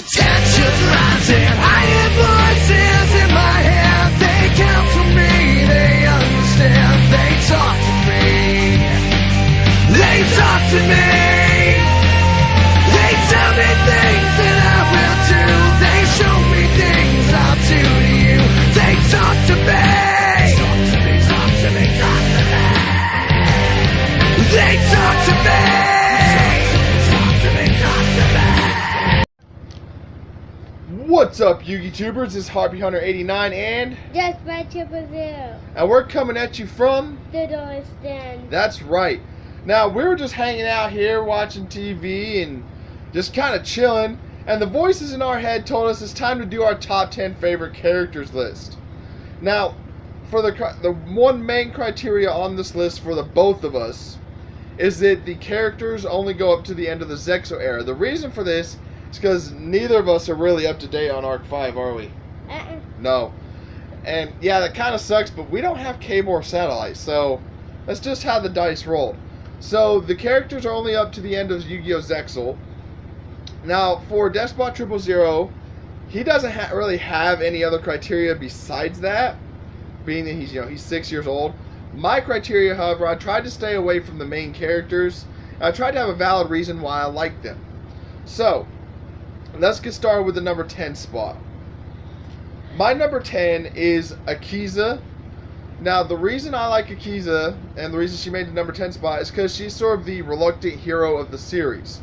Tensions rising, I hear voices in my head. They counsel me, they understand. They talk to me. They talk to me. They tell me things that I will do. They show me things I'll do to you. They talk to me. Talk to me, talk to me, talk to me. They talk to me. Talk to me, talk to me. What's up, Yugi-tubers? This is Harpy Hunter 89 and Deskbot 000. and we're coming at you from The door stand. That's right. Now we were just hanging out here watching TV and just kind of chilling, and the voices in our head told us it's time to do our top 10 favorite characters list. Now, for the one main criteria on this list for the both of us is that the characters only go up to the end of the Zexo era. The reason for this is because neither of us are really up to date on Arc 5, are we? No. And yeah, that kind of sucks, but we don't have cable or satellite, so that's just how the dice rolled. So the characters are only up to the end of Yu-Gi-Oh! Zexal. Now, for Deskbot 000, he doesn't really have any other criteria besides that, being that he's 6 years old. My criteria, however, I tried to stay away from the main characters. I tried to have a valid reason why I liked them. So, let's get started with the number 10 spot. My number 10 is Akiza. Now, the reason I like Akiza, and the reason she made the number 10 spot, is because she's sort of the reluctant hero of the series.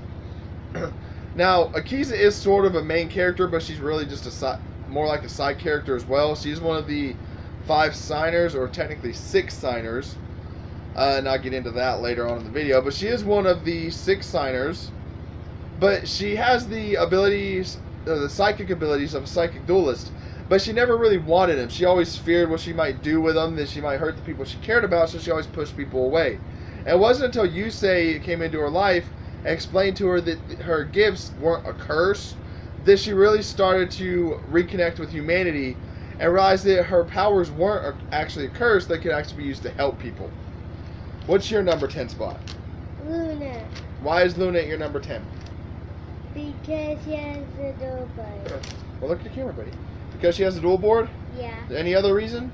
Now, Akiza is sort of a main character, but she's really just more like a side character as well. She's one of the 5 signers, or technically 6 signers. And I'll get into that later on in the video. But she is one of the 6 signers. But she has the abilities, the psychic abilities of a psychic duelist. But she never really wanted them. She always feared what she might do with them, that she might hurt the people she cared about, so she always pushed people away. And it wasn't until Yusei came into her life and explained to her that her gifts weren't a curse, that she really started to reconnect with humanity and realized that her powers weren't actually a curse, they could actually be used to help people. What's your number 10 spot? Luna. Why is Luna at your number 10? Because she has a door board. Well, look at the camera, buddy. Because she has a dual board? Yeah. Any other reason?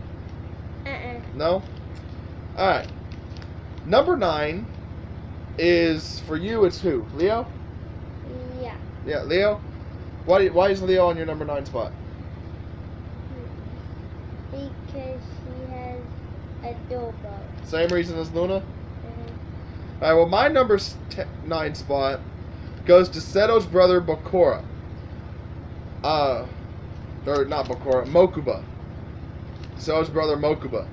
No? Alright. Number 9 is, for you, it's who? Leo? Yeah. Yeah, Leo? Why is Leo on your number 9 spot? Because she has a door board. Same reason as Luna? Alright, well, my number 9 spot goes to Seto's brother, Bakura. Or not Bakura, Mokuba. Seto's brother, Mokuba.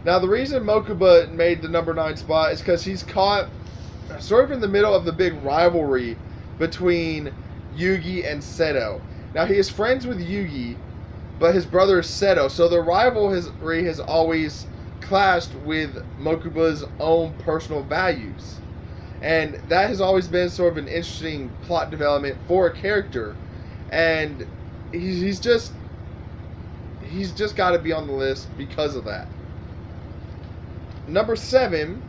Now, the reason Mokuba made the number 9 spot is because he's caught sort of in the middle of the big rivalry between Yugi and Seto. Now, he is friends with Yugi, but his brother is Seto, so the rivalry has always clashed with Mokuba's own personal values. And that has always been sort of an interesting plot development for a character. And he's just got to be on the list because of that. Number 7,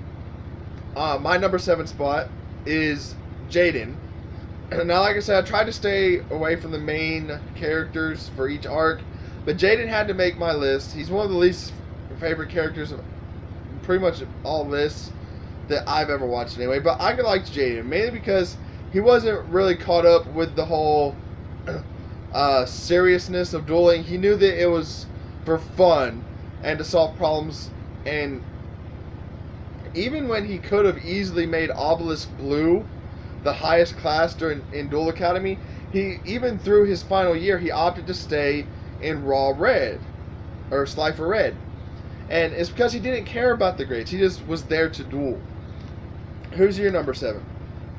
my number 7 spot is Jaden. Now, like I said, I tried to stay away from the main characters for each arc, but Jaden had to make my list. He's one of the least favorite characters of pretty much all lists that I've ever watched anyway. But I liked Jaden mainly because he wasn't really caught up with the whole seriousness of dueling. He knew that it was for fun and to solve problems, and even when he could have easily made Obelisk Blue the highest class in Duel Academy, even through his final year, he opted to stay in Raw Red, or Slifer Red. And it's because he didn't care about the grades. He just was there to duel. Who's your number 7?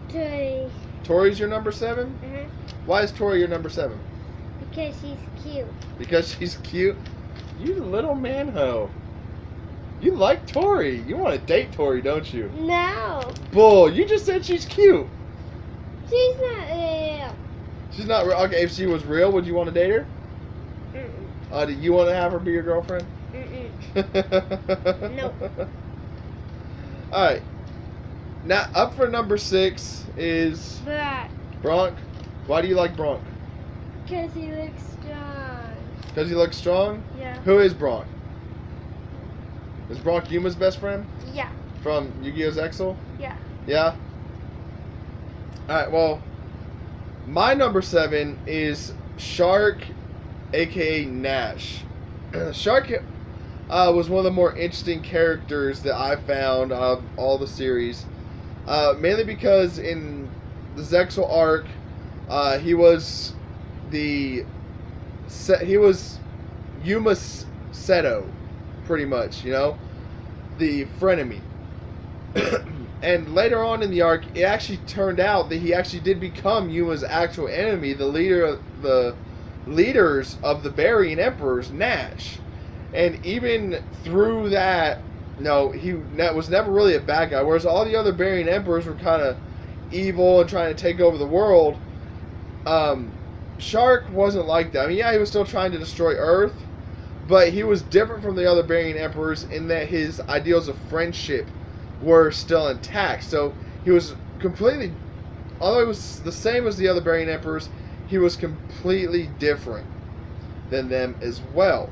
Tori. Tori's your number 7? Why is Tori your number 7? Because she's cute. Because she's cute? You little manho. You like Tori. You want to date Tori, don't you? No. Bull, you just said she's cute. She's not real. She's not real. Okay, if she was real, would you want to date her? Do you want to have her be your girlfriend? Nope. Alright. Now, up for number 6 is But Bronk. Why do you like Bronk? Because he looks strong. Because he looks strong? Yeah. Who is Bronk? Is Bronk Yuma's best friend? Yeah. From Yu-Gi-Oh's Exile? Yeah. Yeah? Alright, well, my number 7 is Shark, aka Nash. Shark was one of the more interesting characters that I found of all the series. Mainly because in the Zexal arc, he was Yuma Seto, pretty much, you know, the frenemy. And later on in the arc, it actually turned out that he actually did become Yuma's actual enemy, the leaders of the Burying Emperors, Nash. And even through that, no, he was never really a bad guy. Whereas all the other Burying Emperors were kind of evil and trying to take over the world. Shark wasn't like that. I mean, yeah, he was still trying to destroy Earth, but he was different from the other Burying Emperors in that his ideals of friendship were still intact. So he was completely, although he was the same as the other Burying Emperors, he was completely different than them as well.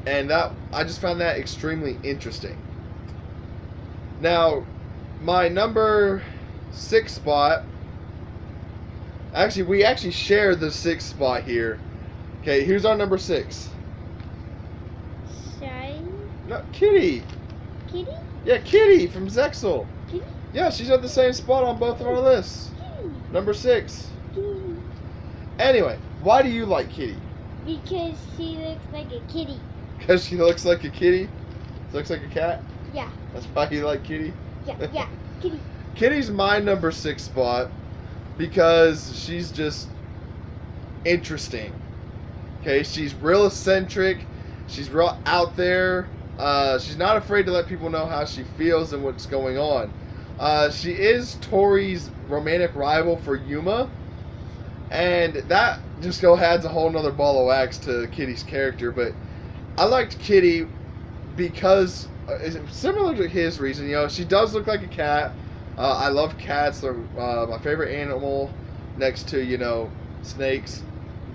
And that, I just found that extremely interesting. Now, my number 6 spot, we actually share the 6th spot here. Okay, here's our number 6. Shine. No, Kitty. Kitty? Yeah, Kitty from Zexal. Kitty? Yeah, she's at the same spot on both of our lists. Kitty. Number 6. Kitty. Anyway, why do you like Kitty? Because she looks like a kitty. Because she looks like a kitty? She looks like a cat? Yeah. That's why you like Kitty? Yeah. Kitty. Kitty's my number 6 spot because she's just interesting. Okay, she's real eccentric. She's real out there. She's not afraid to let people know how she feels and what's going on. She is Tori's romantic rival for Yuma. And that just adds a whole nother ball of wax to Kitty's character. But I liked Kitty because, similar to his reason, you know, she does look like a cat. I love cats. They're my favorite animal next to, you know, snakes.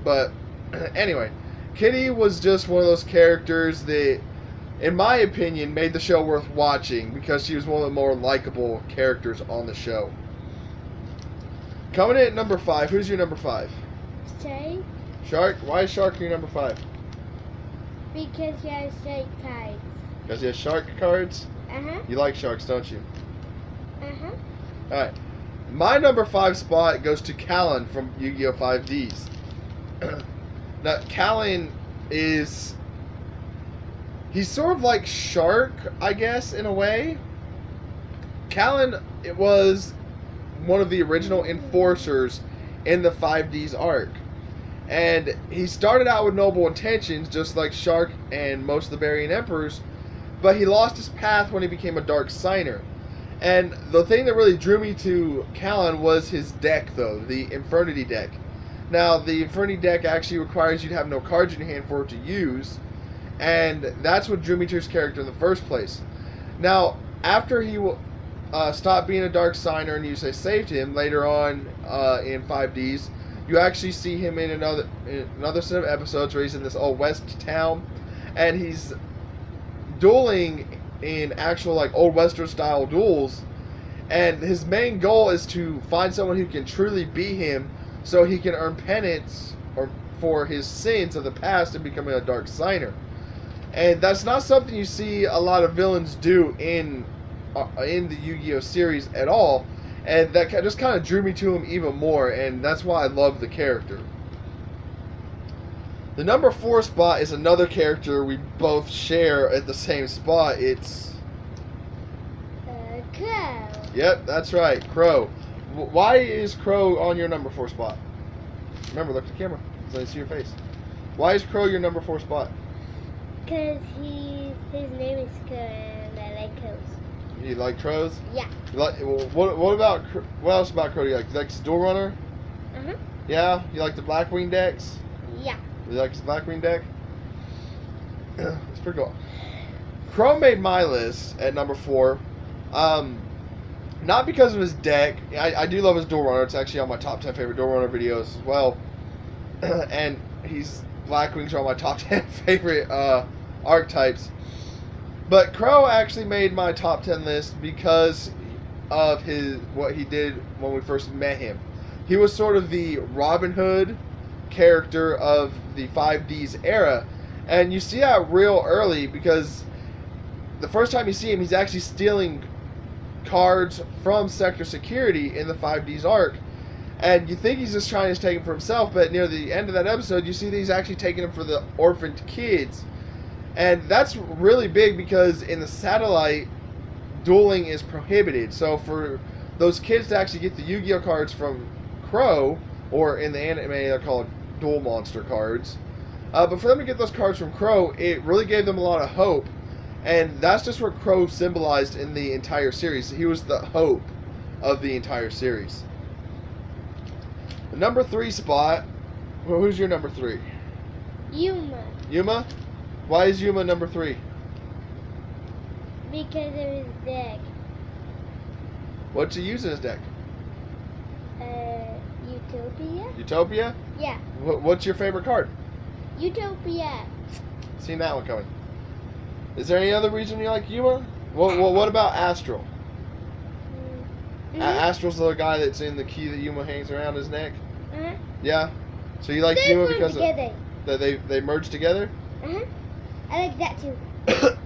But anyway, Kitty was just one of those characters that, in my opinion, made the show worth watching because she was one of the more likable characters on the show. Coming in at number 5, who's your number 5? Shark. Shark? Why is Shark your number 5? Because she has shark cards. Because he has shark cards? Uh-huh. You like sharks, don't you? Uh-huh. Alright. My number 5 spot goes to Callan from Yu-Gi-Oh! 5Ds. Now, Callan is... he's sort of like Shark, I guess, in a way. Callan, it was one of the original enforcers in the 5Ds arc. And he started out with noble intentions, just like Shark and most of the Burying Emperors, but he lost his path when he became a Dark Signer. And the thing that really drew me to Callan was his deck, though, the Infernity deck. Now, the Infernity deck actually requires you to have no cards in your hand for it to use, and that's what drew me to his character in the first place. Now, after he stopped being a Dark Signer and Yusei saved him later on in 5Ds, you actually see him in another set of episodes where he's in this old west town, and he's dueling in actual like old western style duels, and his main goal is to find someone who can truly beat him so he can earn penance for his sins of the past and becoming a Dark Signer. And that's not something you see a lot of villains do in the Yu-Gi-Oh! Series at all. And that just kind of drew me to him even more, and that's why I love the character. The number 4 spot is another character we both share at the same spot. It's... Crow. Yep, that's right, Crow. Why is Crow on your number 4 spot? Remember, look at the camera so I see your face. Why is Crow your number 4 spot? Because his name is Crow and I like crows. You like crows? Yeah. You like, what else about Crow do you like? You like his Dual Runner? Uh-huh. Yeah? You like the Blackwing decks? Yeah. You like his Blackwing deck? It's pretty cool. Crow made my list at number 4. Not because of his deck. I do love his Dual Runner. It's actually on my top 10 favorite Dual Runner videos as well. and Blackwings are all my top 10 favorite archetypes. But Crow actually made my top 10 list because of what he did when we first met him. He was sort of the Robin Hood character of the 5Ds era, and you see that real early because the first time you see him, he's actually stealing cards from Sector Security in the 5Ds arc, and you think he's just trying to take them for himself, but near the end of that episode, you see that he's actually taking them for the orphaned kids. And that's really big because in the satellite, dueling is prohibited. So for those kids to actually get the Yu-Gi-Oh cards from Crow, or in the anime they're called Duel Monster cards, but for them to get those cards from Crow, it really gave them a lot of hope. And that's just what Crow symbolized in the entire series. He was the hope of the entire series. The number 3 spot, well, who's your number 3? Yuma. Yuma? Why is Yuma number 3? Because of his deck. What's he use in his deck? Utopia? Utopia? Yeah. What's your favorite card? Utopia. Seen that one coming. Is there any other reason you like Yuma? Well, what about Astral? Mm-hmm. Astral's the guy that's in the key that Yuma hangs around his neck? Uh-huh. Yeah? So you like They Yuma formed because together. they merged together? Uh-huh. I like that too.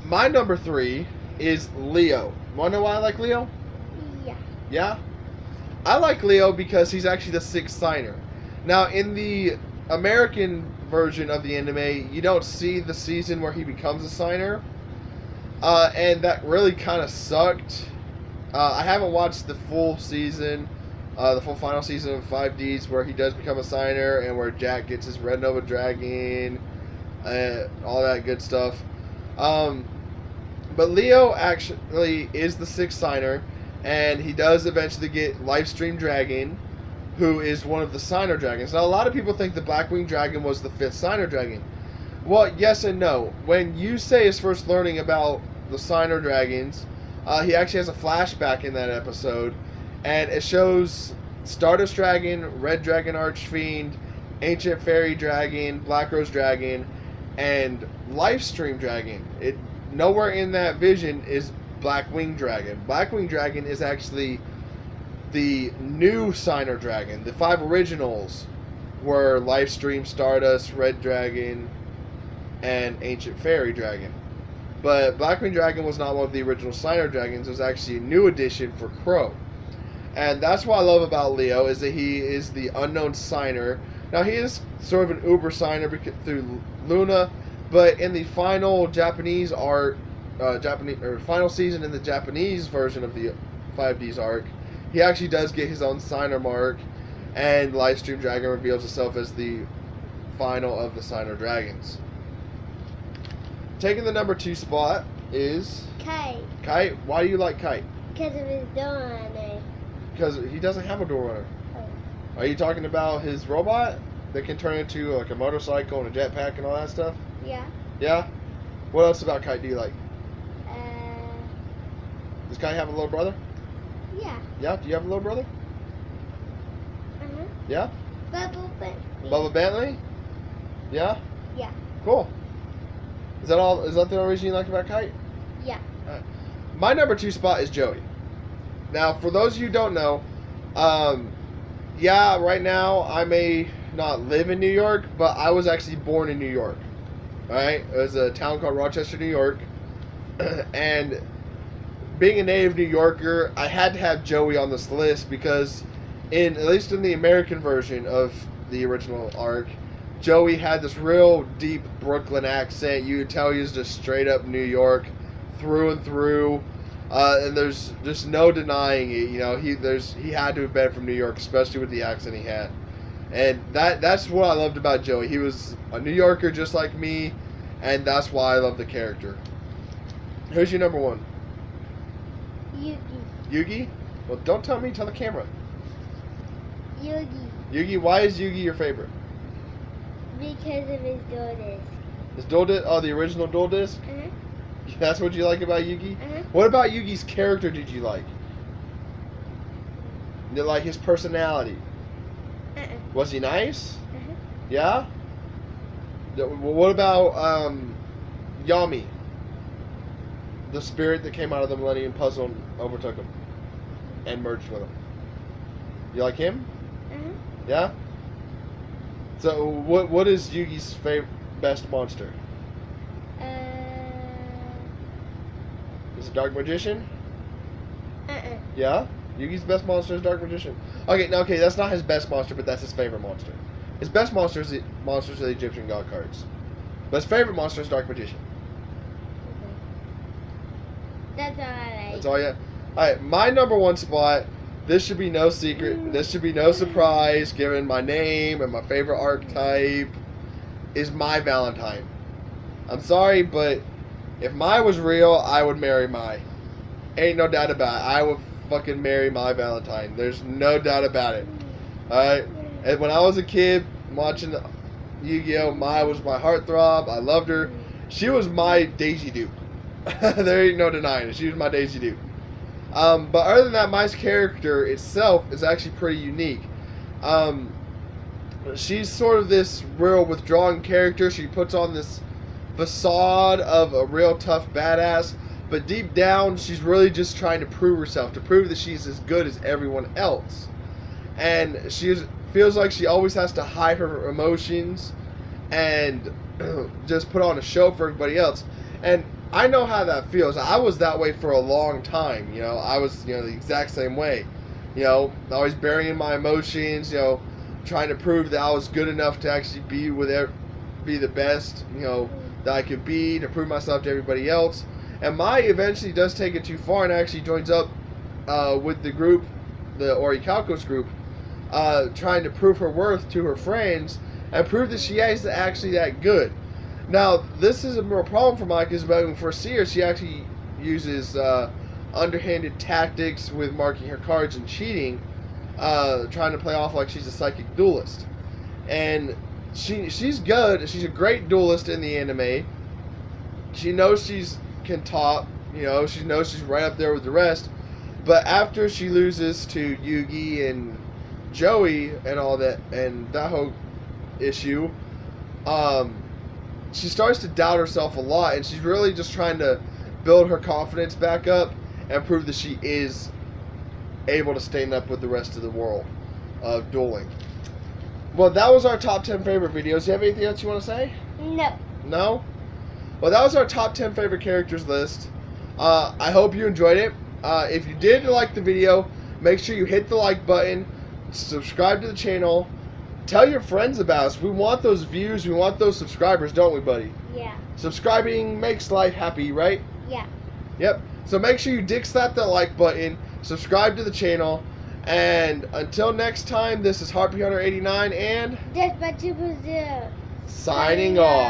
My number 3 is Leo. Want to know why I like Leo? Yeah. Yeah? I like Leo because he's actually the 6th signer. Now, in the American version of the anime, you don't see the season where he becomes a signer. And that really kind of sucked. I haven't watched the full season, the full final season of 5Ds where he does become a signer and where Jack gets his Red Nova Dragon, all that good stuff. But Leo actually is the 6th signer, and he does eventually get Livestream Dragon, who is one of the signer dragons. Now, a lot of people think the Blackwing Dragon was the 5th signer dragon. Well, yes and no. When Yusei is first learning about the signer dragons, he actually has a flashback in that episode, and it shows Stardust Dragon, Red Dragon Archfiend, Ancient Fairy Dragon, Black Rose Dragon, and Livestream Dragon. Nowhere in that vision is Blackwing Dragon. Blackwing Dragon is actually the new signer dragon. The 5 originals were Livestream, Stardust, Red Dragon, and Ancient Fairy Dragon. But Blackwing Dragon was not one of the original signer dragons. It was actually a new addition for Crow. And that's what I love about Leo, is that he is the unknown signer. Now, he is sort of an uber signer through Luna, but in the final Japanese art, final season in the Japanese version of the 5Ds arc, he actually does get his own signer mark, and Livestream Dragon reveals itself as the final of the signer dragons. Taking the number 2 spot is Kite. Kite. Why do you like Kite? Because of his door on it. Because he doesn't have a door runner. Oh. Are you talking about his robot that can turn into like a motorcycle and a jetpack and all that stuff? Yeah. Yeah? What else about Kite do you like? Uh, Does Kite have a little brother? yeah. Yeah? Do you have a little brother? Uh-huh. Yeah? Bubble Bentley. Bubba Bentley? Yeah? Yeah. Cool. Is that all? Is that the only reason you like about Kite? Yeah. My number 2 spot is Joey. Now, for those of you who don't know, yeah, right now I may not live in New York, but I was actually born in New York. Alright? It was a town called Rochester, New York. And being a native New Yorker, I had to have Joey on this list because, at least in the American version of the original arc, Joey had this real deep Brooklyn accent. You could tell he was just straight up New York through and through. And there's just no denying it. You know, he had to have been from New York, especially with the accent he had. And that's what I loved about Joey. He was a New Yorker just like me, and that's why I love the character. Who's your number 1? Yugi. Yugi? Well, don't tell me, tell the camera. Yugi. Yugi, why is Yugi your favorite? Because of his door disc. His dual disc? Oh, the original dual disc? Uh-huh. That's what you like about Yugi? Uh-huh. What about Yugi's character did you like? Did you like his personality? Uh-uh. Was he nice? Uh-huh. Yeah? What about Yami? The spirit that came out of the Millennium Puzzle and overtook him and merged with him. You like him? Uh-huh. Yeah? So what is Yugi's best monster? Is it Dark Magician? Yeah? Yugi's best monster is Dark Magician. Okay, that's not his best monster, but that's his favorite monster. His best monsters are the Egyptian god cards. But his favorite monster is Dark Magician. That's all I like. That's all you. Alright, my number one spot, this should be no secret, this should be no surprise, given my name and my favorite archetype, is my Valentine. I'm sorry, but if Mai was real, I would marry Mai. Ain't no doubt about it. I would fucking marry my Valentine. There's no doubt about it. Alright? And when I was a kid watching Yu-Gi-Oh!, Mai was my heartthrob. I loved her. She was my Daisy Duke. There ain't no denying it. She was my Daisy Duke. But other than that, Mai's character itself is actually pretty unique. She's sort of this real withdrawn character. She puts on this facade of a real tough badass, but deep down she's really just trying to prove herself, to prove that she's as good as everyone else. And she feels like she always has to hide her emotions and just put on a show for everybody else. And I know how that feels. I was that way for a long time. I was the exact same way. Always burying my emotions, trying to prove that I was good enough to actually be the best, that I could be, to prove myself to everybody else. And Mai eventually does take it too far and actually joins up with the group, the Orichalcos group, trying to prove her worth to her friends and prove that she is actually that good. Now, this is a real problem for Mai, because when we first see her, she actually uses underhanded tactics with marking her cards and cheating, trying to play off like she's a psychic duelist. And she's good. She's a great duelist in the anime. She knows can top. She knows she's right up there with the rest. But after she loses to Yugi and Joey and all that, and that whole issue, she starts to doubt herself a lot, and she's really just trying to build her confidence back up and prove that she is able to stand up with the rest of the world of dueling. Well, that was our top 10 favorite videos. Do you have anything else you want to say? No. No? Well, that was our top 10 favorite characters list. I hope you enjoyed it. If you did like the video, make sure you hit the like button, subscribe to the channel, tell your friends about us. We want those views, we want those subscribers, don't we, buddy? Yeah. Subscribing makes life happy, right? Yeah. Yep. So make sure you dick slap that like button, subscribe to the channel, and until next time, this is Harpy Hunter 89 and Deskbot 2.0. signing off.